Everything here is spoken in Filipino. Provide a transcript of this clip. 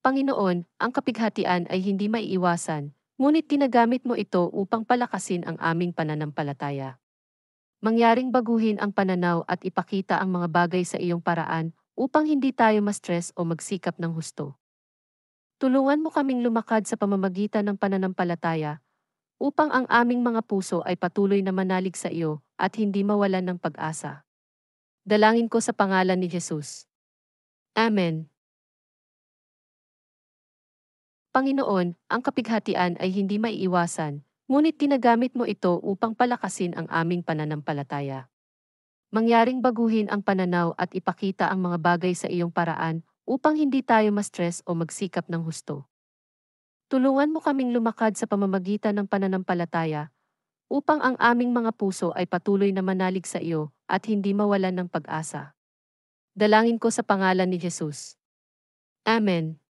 Panginoon, ang kapighatian ay hindi maiiwasan, ngunit ginagamit mo ito upang palakasin ang aming pananampalataya. Mangyaring baguhin ang pananaw at ipakita ang mga bagay sa iyong paraan upang hindi tayo ma-stress o magsikap ng husto. Tulungan mo kaming lumakad sa pamamagitan ng pananampalataya upang ang aming mga puso ay patuloy na manalig sa iyo at hindi mawalan ng pag-asa. Dalangin ko sa pangalan ni Jesus. Amen. Panginoon, ang kapighatian ay hindi maiiwasan, ngunit ginagamit mo ito upang palakasin ang aming pananampalataya. Mangyaring baguhin ang pananaw at ipakita ang mga bagay sa iyong paraan upang hindi tayo ma-stress o magsikap ng husto. Tulungan mo kaming lumakad sa pamamagitan ng pananampalataya upang ang aming mga puso ay patuloy na manalig sa iyo at hindi mawalan ng pag-asa. Dalangin ko sa pangalan ni Jesus. Amen.